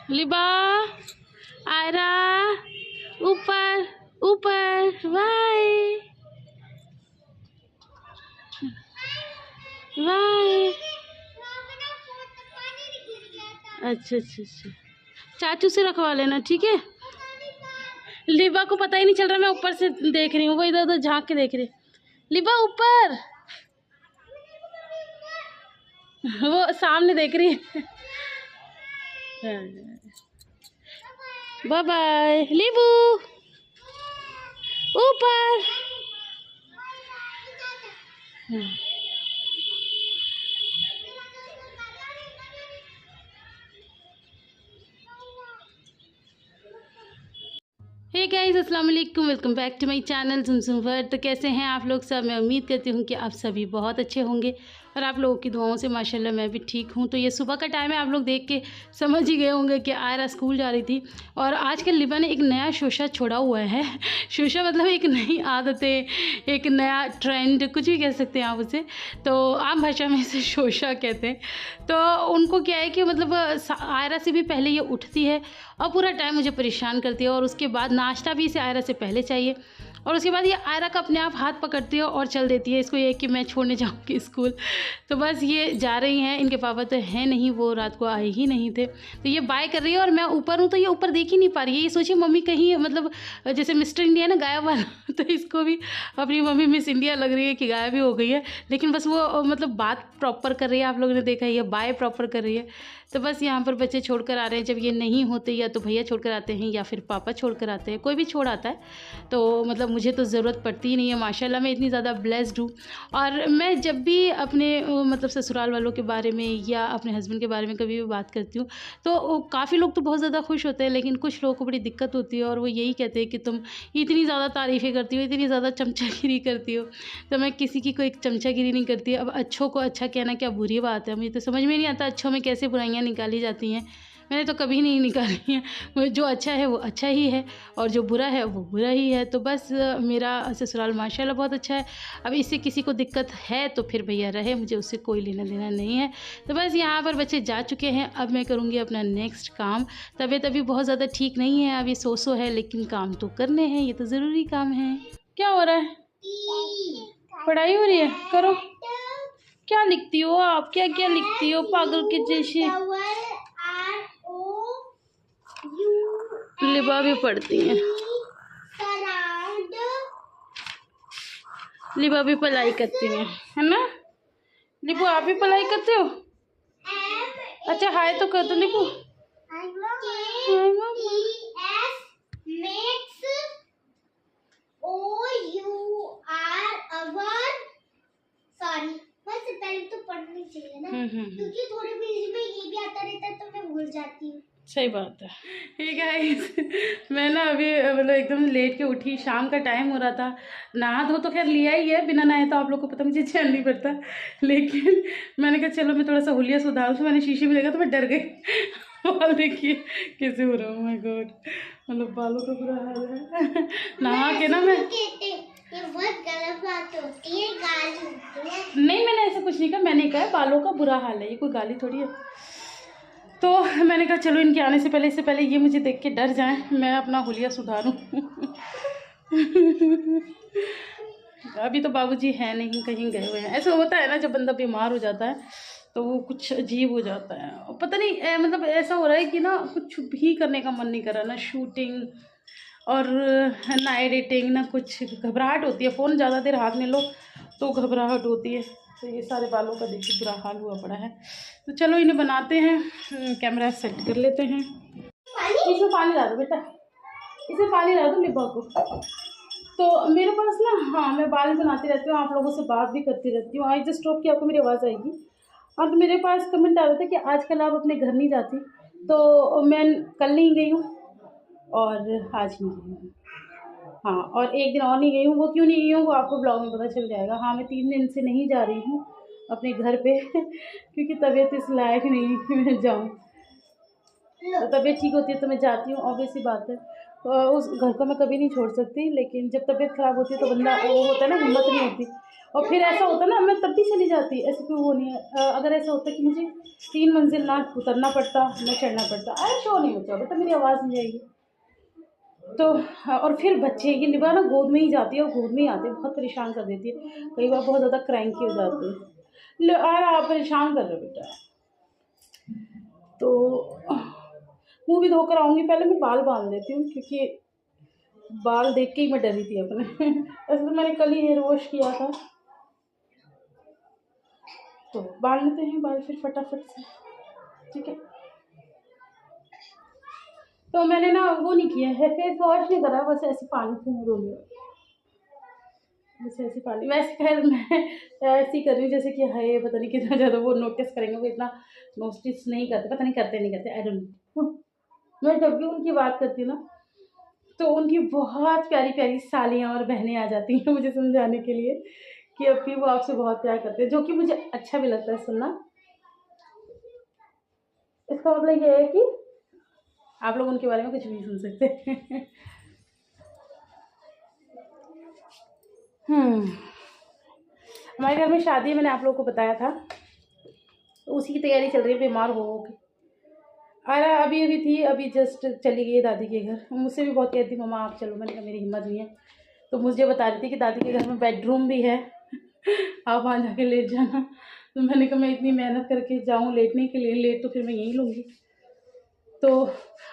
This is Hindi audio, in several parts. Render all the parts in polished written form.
लिबा, आयरा, ऊपर ऊपर, बाय बाय। अच्छा अच्छा अच्छा, चाचू से रखवा लेना, ठीक है। लिबा को पता ही नहीं चल रहा, मैं ऊपर से देख रही हूँ, वो इधर उधर झांक के देख रही। लिबा ऊपर, वो सामने देख रही है। बाय बाय लिबू, ऊपर। हे गाइस, अस्सलाम वालेकुम, welcome back to my channel Jhumjhum world. तो कैसे हैं आप लोग सब? मैं उम्मीद करती हूँ कि आप सभी बहुत अच्छे होंगे और आप लोगों की दुआओं से माशाल्लाह मैं भी ठीक हूँ। तो ये सुबह का टाइम है, आप लोग देख के समझ ही गए होंगे कि आयरा स्कूल जा रही थी। और आजकल लिबा ने एक नया शोशा छोड़ा हुआ है। शोशा मतलब एक नई आदतें, एक नया ट्रेंड, कुछ भी कह सकते हैं आप उसे। तो आम भाषा में इसे शोशा कहते हैं। तो उनको क्या है कि मतलब आयरा से भी पहले ये उठती है और पूरा टाइम मुझे परेशान करती है, और उसके बाद नाश्ता भी इसे आयरा से पहले चाहिए, और उसके बाद ये आयरा का अपने आप हाथ पकड़ती है और चल देती है। इसको ये कि मैं छोड़ने जाऊँगी स्कूल। तो बस ये जा रही हैं, इनके पापा तो हैं नहीं, वो रात को आए ही नहीं थे। तो ये बाय कर रही है और मैं ऊपर हूँ, तो ये ऊपर देख ही नहीं पा रही है। ये सोचिए मम्मी कहीं मतलब जैसे मिस्टर इंडिया ना गायब वाला तो इसको भी अपनी मम्मी मिस इंडिया लग रही है कि गायब ही हो गई है। लेकिन बस वो मतलब बात प्रॉपर कर रही है, आप लोगों ने देखा ही है, बाय प्रॉपर कर रही है। तो बस यहाँ पर बच्चे छोड़कर आ रहे हैं। जब ये नहीं होते या तो भैया छोड़कर आते हैं या फिर पापा छोड़कर आते हैं, कोई भी छोड़ आता है। तो मतलब मुझे तो ज़रूरत पड़ती ही नहीं है, माशाल्लाह मैं इतनी ज़्यादा ब्लेस्ड हूँ। और मैं जब भी अपने मतलब ससुराल वालों के बारे में या अपने हस्बैंड के बारे में कभी भी बात करती हूँ, तो काफ़ी लोग तो बहुत ज़्यादा खुश होते हैं, लेकिन कुछ लोगों को बड़ी दिक्कत होती है और वो यही कहते हैं कि तुम इतनी ज़्यादा तारीफ़ें करती हो, इतनी ज़्यादा चमचागिरी करती हो। तो मैं किसी की कोई चमचागिरी नहीं करती। अब अच्छों को अच्छा कहना क्या बुरी बात है? मुझे तो समझ में नहीं आता अच्छों में कैसे बुराइयाँ निकाली जाती हैं। मैंने तो कभी नहीं निकाली हैं। मुझे जो अच्छा है वो अच्छा ही है और जो बुरा है वो बुरा ही है। तो बस मेरा ससुराल माशाल्लाह बहुत अच्छा है। अब इससे किसी को दिक्कत है तो फिर भैया रहे, मुझे उससे कोई लेना देना नहीं है। तो बस यहाँ पर बच्चे जा चुके हैं, अब मैं करूँगी अपना नेक्स्ट काम। तबीयत अभी बहुत ज़्यादा ठीक नहीं है, अभी सो है, लेकिन काम तो करने हैं, ये तो ज़रूरी काम है। क्या हो रहा है? पढ़ाई हो रही है, करो। क्या लिखती हो आप? क्या क्या लिखती हो पागल के जैसे? लिबा भी पढ़ती है, लिबा भी पढ़ाई करती है ना? लिबू आप भी पढ़ाई करते हो? अच्छा हाय तो कर दो लिबू। तो पढ़नी चाहिए ना, क्योंकि थोड़े बीच में ये भी आता रहता है तो मैं भूल जाती हूँ। सही बात है। ठीक है मैं ना अभी मतलब एकदम लेट के उठी, शाम का टाइम हो रहा था। नहा धो तो खैर लिया ही है, बिना नहाए तो आप लोग को पता मुझे चैन नहीं पड़ता। लेकिन मैंने कहा चलो मैं थोड़ा सा हुलिया सुधार, तो मैंने शीशे में देखा तो मैं डर गई। बाल देखिए कैसे हो रहा हूँ, माय गॉड, मतलब बालों का बुरा हाल है। नहा के ना मैं, ये बहुत गलत बात होती है, गाली होती है। नहीं मैंने ऐसा कुछ नहीं कहा, मैंने कहा बालों का बुरा हाल है, ये कोई गाली थोड़ी है। तो मैंने कहा चलो इनके आने से पहले, इससे पहले ये मुझे देख के डर जाएं, मैं अपना हुलिया सुधारूं। अभी तो बाबूजी हैं नहीं, कहीं गए हुए हैं। ऐसा होता है ना जब बंदा बीमार हो जाता है तो वो कुछ अजीब हो जाता है, और पता नहीं मतलब ऐसा हो रहा है कि ना कुछ भी करने का मन नहीं कर रहा, ना शूटिंग और ना एडिटिंग, ना कुछ। घबराहट होती है, फ़ोन ज़्यादा देर हाथ में लो तो घबराहट होती है। तो ये सारे बालों का देखिए बुरा हाल हुआ पड़ा है। तो चलो इन्हें बनाते हैं, कैमरा सेट कर लेते हैं। इसमें पानी डाल दो बेटा, इसमें पानी डाल दो लिबा को। तो मेरे पास ना, हाँ मैं बाल बनाती रहती हूँ, आप लोगों से बात भी करती रहती हूँ। आई जस्ट होप कि आपको मेरी आवाज़ आएगी। और तो मेरे पास कमेंट आ रहा था कि आजकल आप अपने घर नहीं जाती, तो मैं कल नहीं गई हूँ और आज नहीं गई हूँ। हाँ, और एक दिन और नहीं गई हूँ। वो क्यों नहीं गई हूँ वो आपको ब्लॉग में पता चल जाएगा। हाँ, मैं 3 दिन से नहीं जा रही हूँ अपने घर पे क्योंकि तबीयत इस लायक नहीं है कि मैं जाऊँ। तो तबीयत ठीक होती है तो मैं जाती हूँ, ऑब्वियस सी बात है। उस घर को मैं कभी नहीं छोड़ सकती, लेकिन जब तबीयत ख़राब होती है तो बंदा वो होता है ना, हिम्मत नहीं होती। और फिर ऐसा होता ना, मैं तब भी चली जाती, ऐसे कोई वो नहीं है। अगर ऐसा होता कि मुझे 3 मंजिल ना उतरना पड़ता ना चढ़ना पड़ता, अरे शो नहीं बचा बेटा, मेरी आवाज़ नहीं जाएगी। तो और फिर बच्चे की निभा ना गोद में ही जाती है और गोद में ही आते हैं, बहुत परेशान कर देती है, कई बार बहुत ज़्यादा क्रैंकी हो जाती है। लो आप परेशान कर रहे हो बेटा। तो मुँह भी धोकर आऊँगी, पहले मैं बाल बांध देती हूँ क्योंकि बाल देख के ही मैं डरी थी अपने। ऐसे तो मैंने कल ही हेयर वॉश किया था, तो बांध लेते हैं बाल फिर फटाफट से, ठीक है। तो मैंने ना वो नहीं किया है, फेस वॉश नहीं करा, बस ऐसे पानी से मुँह धो लिया, बस ऐसे पानी। वैसे खैर मैं ऐसे ही कर रही हूँ जैसे कि है, पता नहीं कितना ज़्यादा वो नोटिस करेंगे, वो इतना नोटिस नहीं करते, पता नहीं करते नहीं करते, आई डोंट नो। मैं जब भी उनकी बात करती हूँ ना, तो उनकी बहुत प्यारी प्यारी सालियाँ और बहनें आ जाती हैं मुझे समझाने के लिए कि अभी वो आपसे बहुत प्यार करते हैं, जो कि मुझे अच्छा भी लगता है सुनना। इसका मतलब ये है कि आप लोग उनके बारे में कुछ भी सुन सकते हैं। हमारे घर में शादी है, मैंने आप लोगों को बताया था, तो उसी की तैयारी चल रही है, बीमार हो के। अरे अभी थी, अभी जस्ट चली गई दादी के घर। मुझसे भी बहुत कहती मम्मा आप चलो, मैंने कहा मेरी हिम्मत नहीं है। तो मुझे बता रही थी कि दादी के घर में बेडरूम भी है, आप वहाँ जाके लेट जाना। तो मैंने कहा मैं इतनी मेहनत करके जाऊँ लेटने के लिए, लेट तो फिर मैं यहीं लूँगी। तो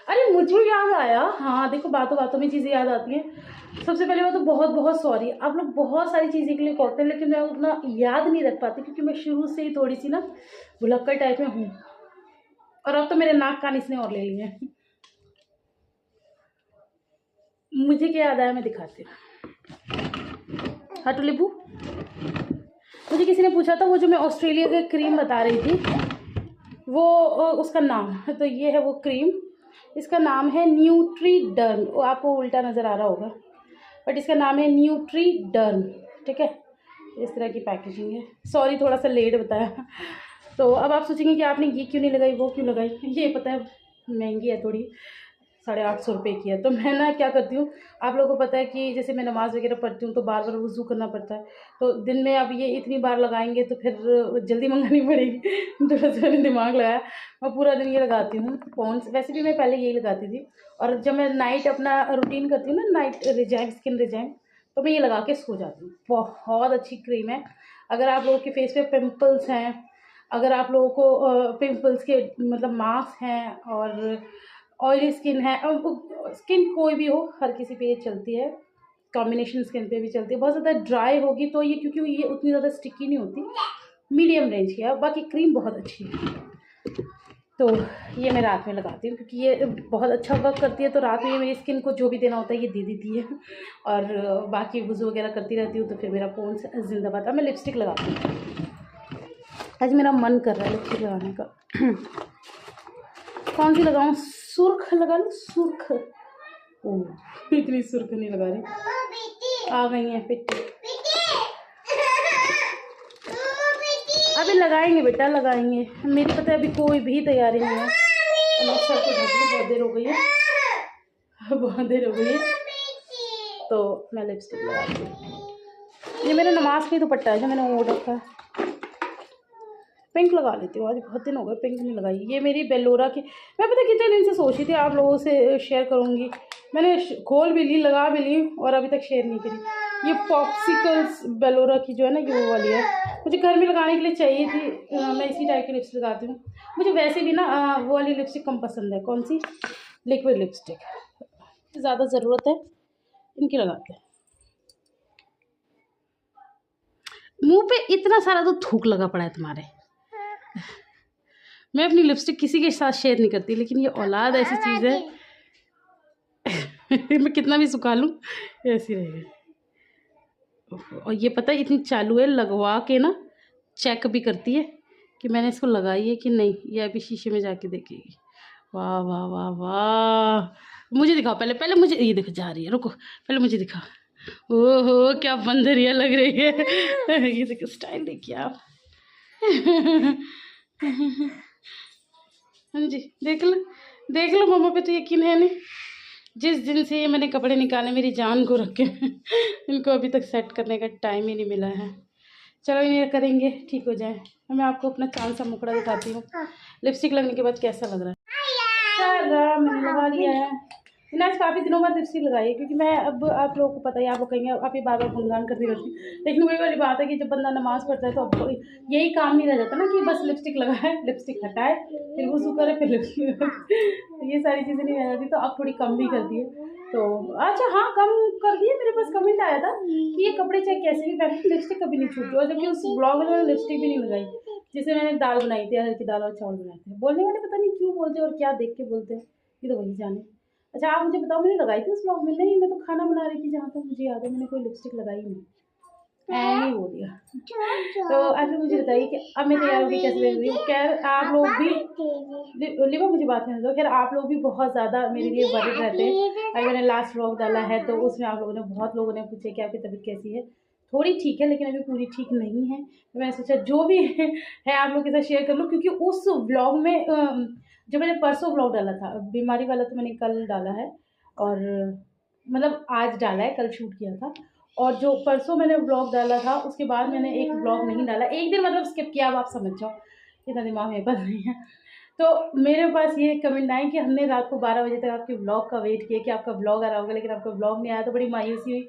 अरे मुझे याद आया, हाँ देखो बातों बातों में चीज़ें याद आती हैं। सबसे पहले बात तो बहुत बहुत सॉरी, आप लोग बहुत सारी चीज़ें के लिए कहते हैं, लेकिन मैं उतना याद नहीं रख पाती क्योंकि मैं शुरू से ही थोड़ी सी ना भुलक्कड़ टाइप में हूँ। और अब तो मेरे नाक कान इसने और ले लिए हैं। मुझे क्या याद आया मैं दिखाती हूँ। हाँ टुलिबू, मुझे किसी ने पूछा था वो जो मैं ऑस्ट्रेलिया की क्रीम बता रही थी, वो उसका नाम, तो ये है वो क्रीम, इसका नाम है न्यूट्रीडर्म। वो आपको उल्टा नज़र आ रहा होगा, बट इसका नाम है न्यूट्रीडर्म, ठीक है। इस तरह की पैकेजिंग है। सॉरी थोड़ा सा लेट बताया। तो अब आप सोचेंगे कि आपने ये क्यों नहीं लगाई, वो क्यों लगाई। ये पता है महंगी है थोड़ी, 850 रुपये की है। तो मैं ना क्या करती हूँ, आप लोगों को पता है कि जैसे मैं नमाज़ वगैरह पढ़ती हूँ तो बार बार वज़ू करना पड़ता है, तो दिन में अब ये इतनी बार लगाएंगे तो फिर जल्दी मंगानी पड़ेगी। तो वैसे मैंने दिमाग लगाया, मैं पूरा दिन ये लगाती हूँ पॉन्ड्स। वैसे भी मैं पहले यही लगाती थी, और जब मैं नाइट अपना रूटीन करती हूँ ना, नाइट रिजैम, स्किन रिजैम, तो मैं ये लगा के सो जाती हूँ। बहुत अच्छी क्रीम है। अगर आप लोगों के फेस पे पिंपल्स हैं, अगर आप लोगों को पिंपल्स के मतलब मार्क्स हैं, और ऑयली स्किन है, स्किन कोई भी हो, हर किसी पे ये चलती है, कॉम्बिनेशन स्किन पे भी चलती है। बहुत ज़्यादा ड्राई होगी तो ये, क्योंकि ये उतनी ज़्यादा स्टिकी नहीं होती, मीडियम रेंज की है। बाकी क्रीम बहुत अच्छी है, तो ये मैं रात में लगाती हूँ क्योंकि ये बहुत अच्छा वर्क करती है। तो रात में ये मेरी स्किन को जो भी देना होता है ये दे देती है, और बाकी वज़ू वगैरह करती रहती हूँ, तो फिर मेरा पॉन्ड्स जिंदाबाद। अब मैं लिपस्टिक लगाती हूँ, आज मेरा मन कर रहा है लिपस्टिक लगाने का। कौन सी लगाऊँ, सुर्ख लगा लूँ, सुर्ख। ओह इतनी सुर्ख नहीं लगा रही, आ गई है पिट्टी। अभी लगाएंगे बेटा, लगाएंगे। मेरी पता है अभी कोई भी तैयारी नहीं है, मैं सर को ढक, बहुत देर हो गई है, बहुत देर हो गई है। तो मैं लिपस्टिक लगाती हूँ। ये मेरा नमाज का ही दुपट्टा है जो मैंने ओढ़ रखा है, पिंक लगा लेती हूँ। आज बहुत दिन हो गए पिंक नहीं लगाई। ये मेरी बेलोरा की, मैं पता कितने दिन से सोची थी आप लोगों से शेयर करूँगी, मैंने खोल भी ली, लगा भी ली, और अभी तक शेयर नहीं करी। ये पॉप्सिकल्स बेलोरा की जो है ना, ये वो वाली है, मुझे घर में लगाने के लिए चाहिए थी। मैं इसी टाइप की लिपस्टिक लगाती हूँ। मुझे वैसे भी ना वो वाली लिपस्टिक कम पसंद है। कौन सी, लिक्विड लिपस्टिक, ज़्यादा ज़रूरत है इनकी लगाते हैं। मुँह पे इतना सारा तो थूक लगा पड़ा है तुम्हारे। मैं अपनी लिपस्टिक किसी के साथ शेयर नहीं करती, लेकिन ये औलाद ऐसी चीज़ है मैं कितना भी सुखा लूँ ऐसी रहेगी। और ये पता है इतनी चालू है, लगवा के ना चेक भी करती है कि मैंने इसको लगाई है कि नहीं। ये अभी शीशे में जाके देखेगी। वाह वाह वाह वाह, मुझे दिखाओ पहले, पहले मुझे ये दिख जा रही है, रुको पहले मुझे दिखाओ। ओहो क्या बंदरिया लग रही है। ये देखो स्टाइल देखिए आप। हाँ जी, देख लो मम्मा पे तो यकीन है नहीं। जिस दिन से ये मैंने कपड़े निकाले मेरी जान को रखे, इनको अभी तक सेट करने का टाइम ही नहीं मिला है। चलो इन्हें करेंगे, ठीक हो जाए। मैं आपको अपना चांद सा मुखड़ा दिखाती हूँ लिपस्टिक लगने के बाद कैसा लग रहा है। चल मैंने लगा लिया है। मैंने आज काफ़ी दिनों बाद लिपस्टिक लगाई है, क्योंकि मैं अब आप लोगों को पता ही, आप लोग कहेंगे आप ये बार बार गुणगान करती रहती है, लेकिन वही वाली बात है कि जब बंदा नमाज़ पढ़ता है तो अब यही काम नहीं रह जाता ना कि बस लिपस्टिक लगाए, लिपस्टिक हटाए, फिर वुज़ू करे, फिर लिपस्टिक ये सारी चीज़ें नहीं रह जाती, तो अब थोड़ी कम भी करती है। तो अच्छा हाँ, कम कर दिए। मेरे पास कमेंट आया था कि ये कपड़े चाहे कैसे भी पहने, लिपस्टिक कभी नहीं छूटी, और जबकि उस ब्लॉग में मैंने लिपस्टिक भी नहीं लगाई, जिससे मैंने दाल बनाई थी, अरहर की दाल और चावल बनाए थे। बोलने वाले पता नहीं क्यों बोलते हैं और क्या देख के बोलते हैं, ये तो वही जाने। अच्छा आप मुझे बताओ, मैंने लगाई थी उस ब्लॉग में? नहीं, मैं तो खाना बना रही थी, जहाँ तक मुझे याद है मैंने कोई लिपस्टिक लगाई नहीं, नहीं बोल दिया। तो आज मुझे बताइए कि अब मैं तैयार होगी कैसे लग रही हूँ। खैर आप लोग भी लिवा मुझे बात करने दो। खैर आप लोग भी बहुत ज़्यादा मेरे लिए वरीड रहते हैं। अभी मैंने लास्ट व्लॉग डाला है तो उसमें आप लोगों ने, बहुत लोगों ने पूछा कि आपकी तबीयत कैसी है। थोड़ी ठीक है, लेकिन अभी पूरी ठीक नहीं है। तो मैंने सोचा जो भी है आप लोग के साथ शेयर कर लूँ, क्योंकि उस व्लॉग में जो मैंने परसों व्लॉग डाला था बीमारी वाला, तो मैंने कल डाला है, और मतलब आज डाला है, कल शूट किया था। और जो परसों मैंने व्लॉग डाला था उसके बाद मैंने एक व्लॉग नहीं डाला, एक दिन मतलब स्किप किया। अब आप समझ जाओ, इतना दिमाग मेरे पास नहीं है। तो मेरे पास ये कमेंट आए कि हमने रात को 12 बजे तक आपके व्लॉग का वेट किया कि आपका व्लॉग आ रहा होगा, लेकिन आपका व्लॉग नहीं आया, तो बड़ी मायूसी हुई।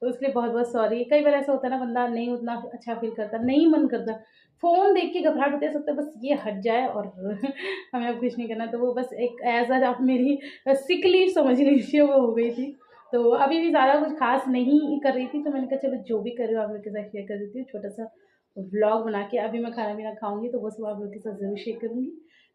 तो उसके लिए बहुत बहुत सॉरी। कई बार ऐसा होता है ना, बंदा नहीं उतना अच्छा फील करता, नहीं मन करता, फ़ोन देख के घबराहट होते सकते, बस ये हट जाए और हमें अब कुछ नहीं करना। तो वो बस एक एज आप मेरी सिक लीव समझ लीजिए, वो हो गई थी। तो अभी भी ज़्यादा कुछ खास नहीं कर रही थी, तो मैंने कहा चलो जो भी कर रही हूँ आप लोग के साथ शेयर कर देती हूँ, छोटा सा व्लॉग बना के। अभी मैं खाना पीना खाऊंगी तो वो सब आप लोग के साथ ज़रूर शेयर करूँगी।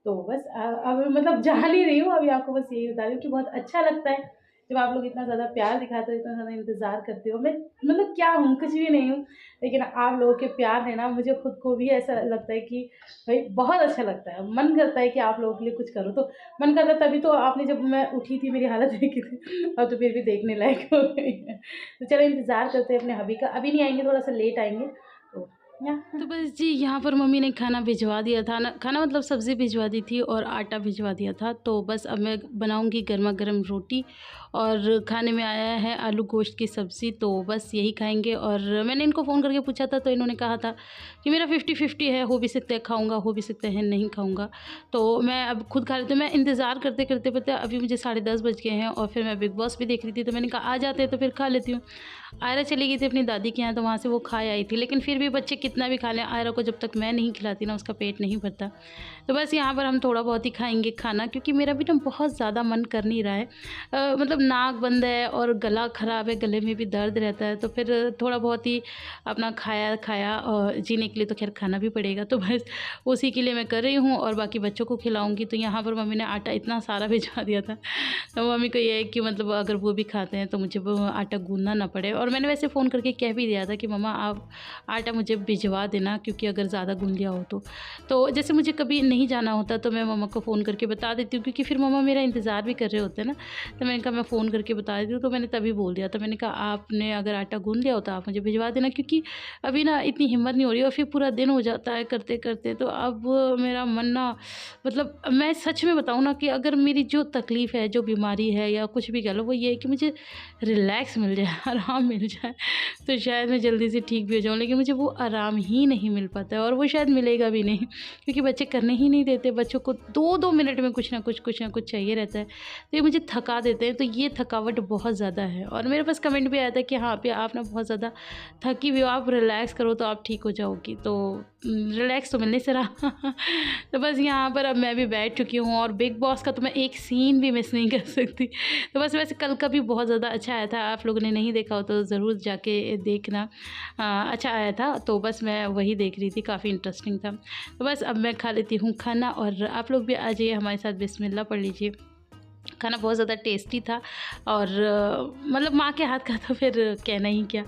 तो बस अब मतलब जान ही रही हूँ, अभी आपको बस यही बता रही हूँ कि बहुत अच्छा लगता है जब आप लोग इतना ज़्यादा प्यार दिखाते हो, इतना ज़्यादा इंतज़ार करते हो। मैं मतलब क्या हूँ, कुछ भी नहीं हूँ, लेकिन आप लोगों के प्यार है ना, मुझे खुद को भी ऐसा लगता है कि भाई बहुत अच्छा लगता है, मन करता है कि आप लोगों के लिए कुछ करो। तो मन करता, तभी तो आपने जब मैं उठी थी मेरी हालत देखी थी, अब तो फिर भी देखने लायक हो गई है। तो चलो इंतज़ार करते हैं अपने हबी का, अभी नहीं आएंगे, थोड़ा सा लेट आएंगे। तो बस जी यहाँ पर मम्मी ने खाना भिजवा दिया था ना, खाना मतलब सब्ज़ी भिजवा दी थी और आटा भिजवा दिया था। तो बस अब मैं बनाऊँगी गर्मा गर्म रोटी, और खाने में आया है आलू गोश्त की सब्ज़ी, तो बस यही खाएंगे। और मैंने इनको फ़ोन करके पूछा था, तो इन्होंने कहा था कि मेरा 50-50 है, हो भी सकता है खाऊँगा, हो भी सकता है नहीं खाऊँगा। तो मैं अब खुद खा लेती हूँ। मैं इंतज़ार करते करते पता अभी मुझे 10:30 बज गए हैं, और फिर मैं बिग बॉस भी देख रही थी, तो मैंने कहा आ जाते तो फिर खा लेती हूँ। आयरा चली गई थी अपनी दादी के यहाँ, तो वहाँ से वो खा आई थी, लेकिन फिर भी बच्चे कितना भी खा लें, आयरा को जब तक मैं नहीं खिलाती ना उसका पेट नहीं भरता। तो बस यहाँ पर हम थोड़ा बहुत ही खाएंगे खाना, क्योंकि मेरा भी ना बहुत ज़्यादा मन कर नहीं रहा है। मतलब नाक बंद है और गला ख़राब है, गले में भी दर्द रहता है, तो फिर थोड़ा बहुत ही अपना खाया और जीने के लिए तो खैर खाना भी पड़ेगा। तो बस उसी के लिए मैं कर रही हूँ, और बाकी बच्चों को खिलाऊँगी। तो यहाँ पर मम्मी ने आटा इतना सारा भिजवा दिया था, तो मम्मी को ये है कि मतलब अगर वो भी खाते हैं तो मुझे वो आटा गूँधना ना पड़े। और मैंने वैसे फ़ोन करके कह भी दिया था कि मम्मा आप आटा मुझे भिजवा देना, क्योंकि अगर ज़्यादा गूँध लिया हो तो जैसे मुझे कभी नहीं जाना होता तो मैं मम्मा को फ़ोन करके बता देती हूँ, क्योंकि फिर मम्मा मेरा इंतज़ार भी कर रहे होते हैं ना। तो मैंने कहा मैं फ़ोन करके बता देती हूँ, तो मैंने तभी बोल दिया। तो मैंने कहा आपने अगर आटा गूँध लिया हो तो आप मुझे भिजवा देना, क्योंकि अभी ना इतनी हिम्मत नहीं हो रही, और फिर पूरा दिन हो जाता है करते करते। तो अब मेरा मन ना, मतलब मैं सच में बताऊँ ना कि अगर मेरी जो तकलीफ़ है, जो बीमारी है या कुछ भी कह लो, वो ये है कि मुझे रिलैक्स मिल जाए, आराम मिल जाए, तो शायद मैं जल्दी से ठीक भी हो जाऊँ। लेकिन मुझे वो आराम ही नहीं मिल पाता है, और वो शायद मिलेगा भी नहीं, क्योंकि बच्चे करने ही नहीं देते। बच्चों को 2-2 मिनट में कुछ ना कुछ चाहिए रहता है, तो ये मुझे थका देते हैं। तो ये थकावट बहुत ज़्यादा है। और मेरे पास कमेंट भी आया था कि हाँ आप ना बहुत ज़्यादा थकी हुई हो, आप रिलैक्स करो तो आप ठीक हो जाओगी। तो रिलैक्स तो मिलने से रहा। तो बस यहाँ पर अब मैं भी बैठ चुकी हूँ, और बिग बॉस का तो मैं एक सीन भी मिस नहीं कर सकती। तो बस वैसे कल का भी बहुत ज़्यादा अच्छा आया था, आप लोगों ने नहीं देखा हो तो ज़रूर जाके देखना, अच्छा आया था। तो बस मैं वही देख रही थी, काफ़ी इंटरेस्टिंग था। तो बस अब मैं खा लेती हूँ खाना, और आप लोग भी आ जाइए हमारे साथ, बिस्मिल्लाह पढ़ लीजिए। खाना बहुत ज़्यादा टेस्टी था, और मतलब माँ के हाथ का तो फिर कहना ही क्या,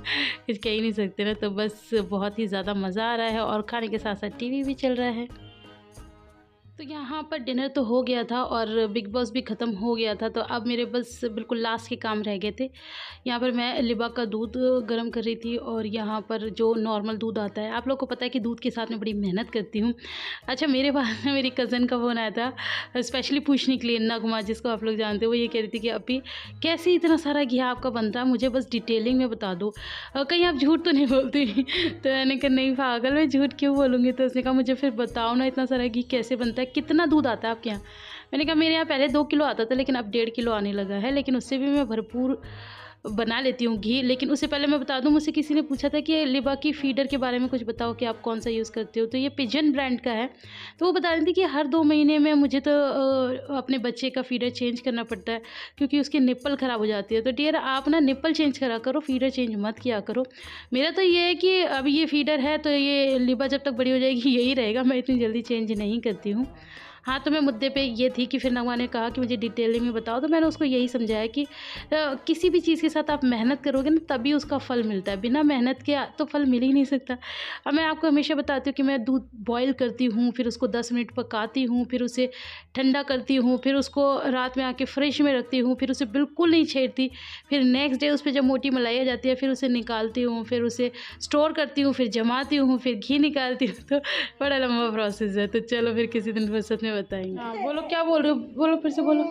कुछ कह ही नहीं सकते ना। तो बस बहुत ही ज़्यादा मज़ा आ रहा है, और खाने के साथ साथ टीवी भी चल रहा है। तो यहाँ पर डिनर तो हो गया था और बिग बॉस भी ख़त्म हो गया था, तो अब मेरे बस बिल्कुल लास्ट के काम रह गए थे। यहाँ पर मैं लिबा का दूध गर्म कर रही थी और यहाँ पर जो नॉर्मल दूध आता है, आप लोग को पता है कि दूध के साथ में बड़ी मेहनत करती हूँ। अच्छा, मेरे पास में मेरी कज़न का फ़ोन आया था स्पेशली पूछने के लिए, नगमा जिसको आप लोग जानते हो। वो ये कह रही थी कि अभी कैसे इतना सारा घी आपका बनता है, मुझे बस डिटेलिंग में बता दो, कहीं आप झूठ तो नहीं बोलती। तो मैंने कहा नहीं पागल, मैं झूठ क्यों बोलूँगी। तो उसने कहा मुझे फिर बताओ ना इतना सारा घी कैसे बनता है, कितना दूध आता है आपके यहाँ। मैंने कहा मेरे यहाँ पहले 2 किलो आता था, लेकिन अब 1.5 किलो आने लगा है, लेकिन उससे भी मैं भरपूर बना लेती हूँ घी। लेकिन उससे पहले मैं बता दूँ, मुझसे किसी ने पूछा था कि लिबा की फीडर के बारे में कुछ बताओ कि आप कौन सा यूज़ करते हो। तो ये पिजन ब्रांड का है। तो वो बता रही थी कि हर 2 महीने में मुझे तो अपने बच्चे का फीडर चेंज करना पड़ता है, क्योंकि उसकी निप्पल ख़राब हो जाती है। तो डियर, आप ना निप्पल चेंज करा करो, फीडर चेंज मत किया करो। मेरा तो ये है कि अब ये फीडर है तो ये लिबा जब तक बड़ी हो जाएगी यही रहेगा, मैं इतनी जल्दी चेंज नहीं करती हूँ। हाँ, तो मैं मुद्दे पे ये थी कि फिर नगमा ने कहा कि मुझे डिटेलिंग में बताओ, तो मैंने उसको यही समझाया कि किसी भी चीज़ के साथ आप मेहनत करोगे ना तभी उसका फल मिलता है, बिना मेहनत के तो फल मिल ही नहीं सकता। अब मैं आपको हमेशा बताती हूँ कि मैं दूध बॉयल करती हूँ, फिर उसको 10 मिनट पकाती हूँ, फिर उसे ठंडा करती हूँ, फिर उसको रात में आके फ्रिज में रखती हूँ, फिर उसे बिल्कुल नहीं छेड़ती। फिर नेक्स्ट डे उस पर जब मोटी मलाई आ जाती है फिर उसे निकालती हूँ, फिर उसे स्टोर करती हूँ, फिर जमाती हूँ, फिर घी निकालती हूँ। तो बड़ा लंबा प्रोसेस है। तो चलो फिर किसी दिन फुर्सत में बताएंगे। हाँ बोलो, क्या बोल रहे हो, बोलो फिर से बोलो।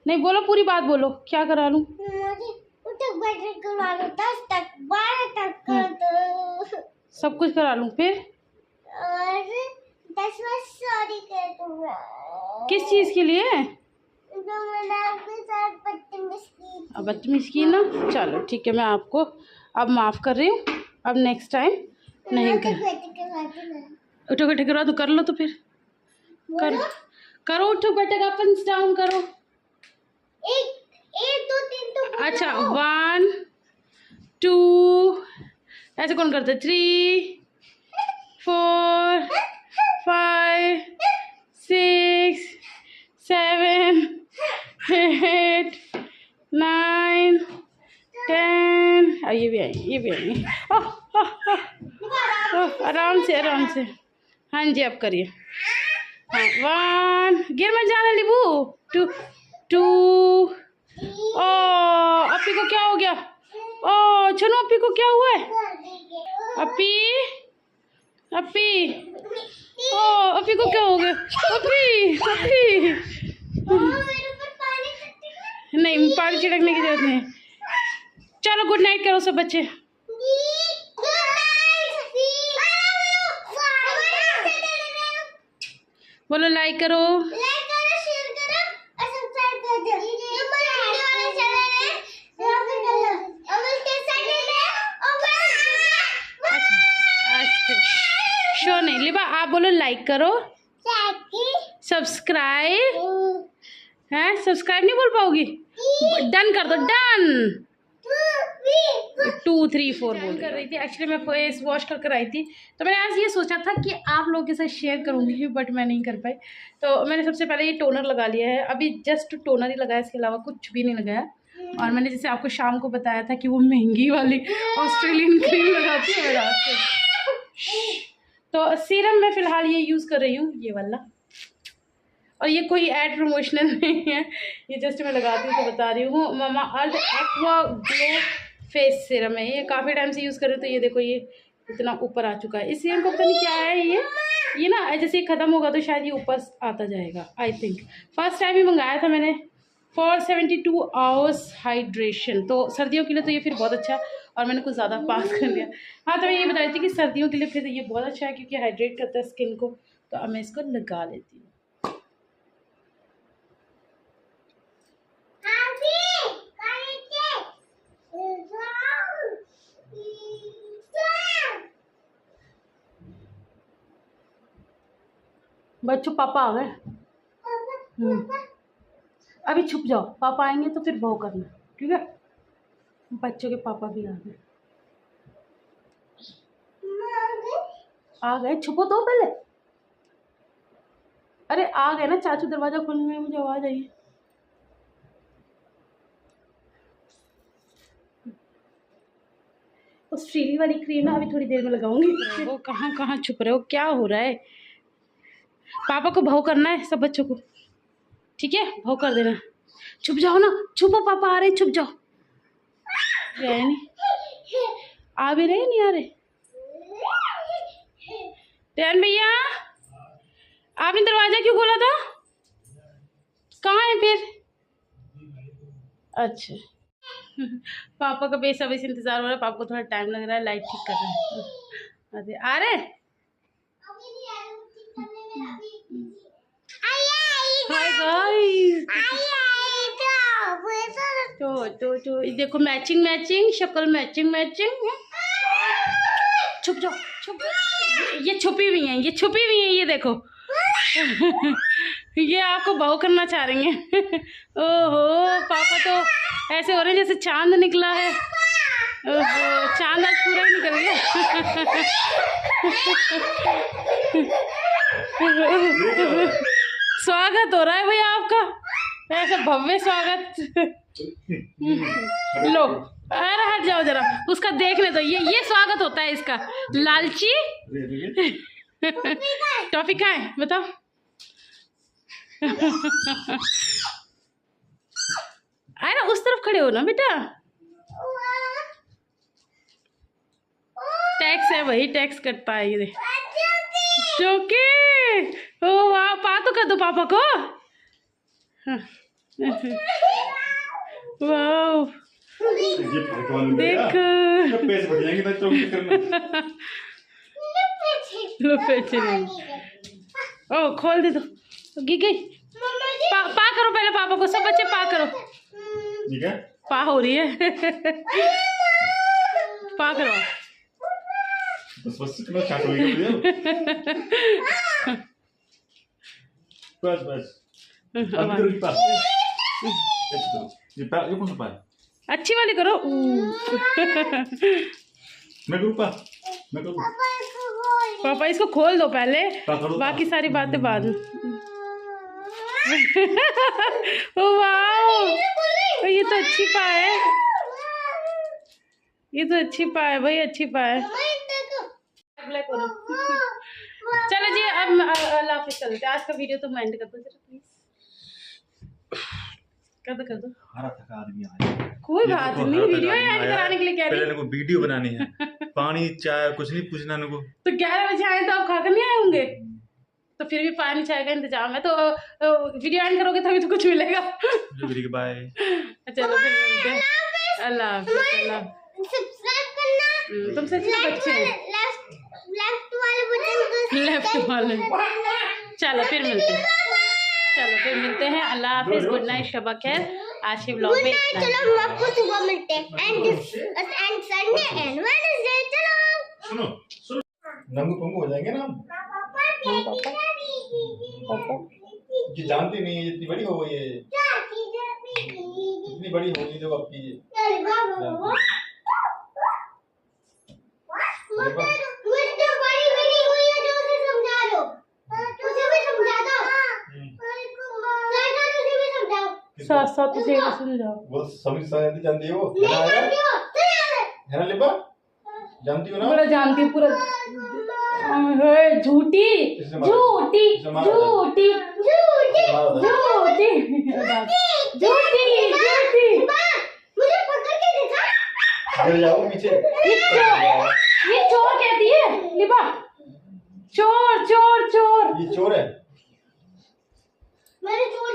नहीं बोलो, पूरी बात बोलो, क्या करा लूँ। उठक बैठक करवा लो, 10 तक 12 तक कर दो, सब कुछ करा लूँ फिर। और 10 बार सॉरी कर दूंगा। किस चीज़ के लिए। तो मैंने आपके साथ बदतमीजी की। अब बदतमीज़ी की ना, चलो ठीक है, मैं आपको अब माफ़ कर रही हूँ, अब नेक्स्ट टाइम नहीं कर। उठो बैठक करवा दो, कर लो तो फिर करो, उठो बैठक, अप एंड डाउन करो। 1 2 3 तो अच्छा, 1 2 ऐसे कौन करते, 3 4 5 6 7 8 9 10। ये भी आई, ये भी आई। आराम से, आराम से। हाँ जी, आप करिए। हाँ, 1 गिर मत जाना लिबू। 2 2। ओ अपी को क्या हो गया, ओ चलो अपी को क्या हुआ है, अपी अपी, ओ अपी को क्या हो गया, अपी अपी। नहीं, पानी छिड़कने की जरूरत नहीं। चलो गुड नाइट करो सब बच्चे। बोलो लाइक करो, शेयर करो और सब्सक्राइब कर दो। ये मेरे वीडियो वाला चैनल है, यहाँ पे कर लो। और उसके साथ अच्छा शो नहीं लिबा, आप बोलो लाइक करो, सब्सक्राइब है, सब्सक्राइब नहीं बोल पाओगी, डन कर दो, डन। 2 3 4 बोल कर रही थी। एक्चुअली मैं फेस वॉश कर आई थी, तो मैंने आज ये सोचा था कि आप लोगों के साथ शेयर करूँगी, बट मैं नहीं कर पाई। तो मैंने सबसे पहले ये टोनर लगा लिया है, अभी जस्ट टोनर ही लगाया, इसके अलावा कुछ भी नहीं लगाया। और मैंने जैसे आपको शाम को बताया था कि वो महंगी वाली ऑस्ट्रेलियन क्रीम लगाती है रात को। तो सीरम मैं फ़िलहाल ये यूज़ कर रही हूँ, ये वाला। और ये कोई एड प्रमोशनल नहीं है, ये जस्ट मैं लगाती हूँ तो बता रही हूँ। मामा अर्थ एक्वा ग्लो फेस सीरम है, ये काफ़ी टाइम से यूज़ कर रही हूँ। तो ये देखो, ये इतना ऊपर आ चुका है। इस सीरम का पता नहीं क्या है ये ना जैसे ये ख़त्म होगा तो शायद ये ऊपर आता जाएगा, आई थिंक। फर्स्ट टाइम ही मंगाया था मैंने फॉर 72 आवर्स हाइड्रेशन। तो सर्दियों के लिए तो ये फिर बहुत अच्छा, और मैंने कुछ ज़्यादा पास कर लिया। हाँ, तो मैं ये बता रही थी कि सर्दियों के लिए फिर ये बहुत अच्छा है, क्योंकि हाइड्रेट करता है स्किन को। तो अब मैं इसको लगा लेती हूँ। बच्चों, पापा आ गए। अभी छुप जाओ, पापा आएंगे तो फिर वो करना, ठीक है। बच्चों के पापा भी आ गए, छुपो तो पहले। अरे आ गए ना चाचू, दरवाजा खोलने में मुझे आवाज आई। उस फ्रीली वाली क्रीम ना अभी थोड़ी देर में लगाऊंगी। वो कहाँ छुप रहे हो, क्या हो रहा है। पापा को भाव करना है सब बच्चों को, ठीक है? भाव कर देना। छुप जाओ ना, छुपो, पापा आ रहे, छुप जाओ। रहे नहीं, आ भी रहे, नहीं आ रहे। टैन भैया, आपने दरवाजा क्यों खोला था? कहाँ है फिर? अच्छा। पापा का बेसब्री से इंतजार हो रहा है। पापा को थोड़ा टाइम लग रहा है, लाइट ठीक कर रहे हैं। आ रहे? हाय गाइस, तो देखो मैचिंग मैचिंग शक्ल, मैचिंग मैचिंग। छुप जाओ, छुप। ये छुपी हुई हैं, ये छुपी हुई हैं, ये देखो। ये आपको बहू करना चाह रही हैं। ओहो, पापा तो ऐसे हो रहे हैं जैसे चांद निकला है। ओहो, चांद आज पूरा ही निकल गया। स्वागत हो रहा है भैया आपका, ऐसा भव्य स्वागत। लो, अरे हट जाओ जरा, उसका देखने दो। ये स्वागत होता है इसका। लालची। टॉफी खाएं, बताओ। अरे उस तरफ खड़े हो ना बेटा। टैक्स है, वही टैक्स करता है ये। चौकी। ओ वाह, पा तो कर दो पापा को। वाह, देख। लो पैसे नहीं। ओ खोल दे दो। गई। पा करो पहले पापा को, सब बच्चे पा करो। ठीक है, पा हो रही है। पा करो। बस बस अच्छी वाली करो। मैं करूँ पापा, इसको खोल दो पहले, बाकी सारी बातें बाद में। वाह, ये तो अच्छी पा है, ये तो अच्छी पा है भाई, अच्छी पा है। चलो जी, अब अल्लाह हाफिज़ चलते। आज का वीडियो तो मैं एंड कर दो जरा प्लीज। कर दो। थका आदमी आया, कोई बात नहीं, वीडियो एंड कराने के लिए कह रही हूं। पहले वीडियो बनानी है। पानी चाय कुछ नहीं पूछना इनको। तो 11 बजे आए तो आप खाकर नहीं आए होंगे, तो फिर भी पानी चाय का इंतजाम है। तो वीडियो एंड करोगे तभी तो कुछ मिलेगा। बाय। चलो फिर मिलते हैं। अल्लाह हाफिज़। सब्सक्राइब करना। तुम सच में बच्चे हैं। लेफ्ट वाले। चलो फिर मिलते हैं। अल्लाह हाफिज़, गुड नाइट, शबा खैर। आज के व्लॉग में चलो हम आपको सुबह मिलते हैं एंड संडे एंड वेडनेसडे। चलो सुनो, नंगू पंगू हो जाएंगे ना हम। पापा ये जानती नहीं है, इतनी बड़ी हो गई है, इतनी बड़ी हो गई तो अब की साथ साथ उसे समझाओ। वो समझ जानती है, वो है ना लिबा, जानती हो ना? पूरा जानती है, पूरा। झूठी झूठी झूठी झूठी झूठी झूठी। मुझे पकड़ के दिखा। गिर जाओ पीछे। ये चोर कहती है लिबा, चोर चोर चोर। ये चोर है। मैंने चोर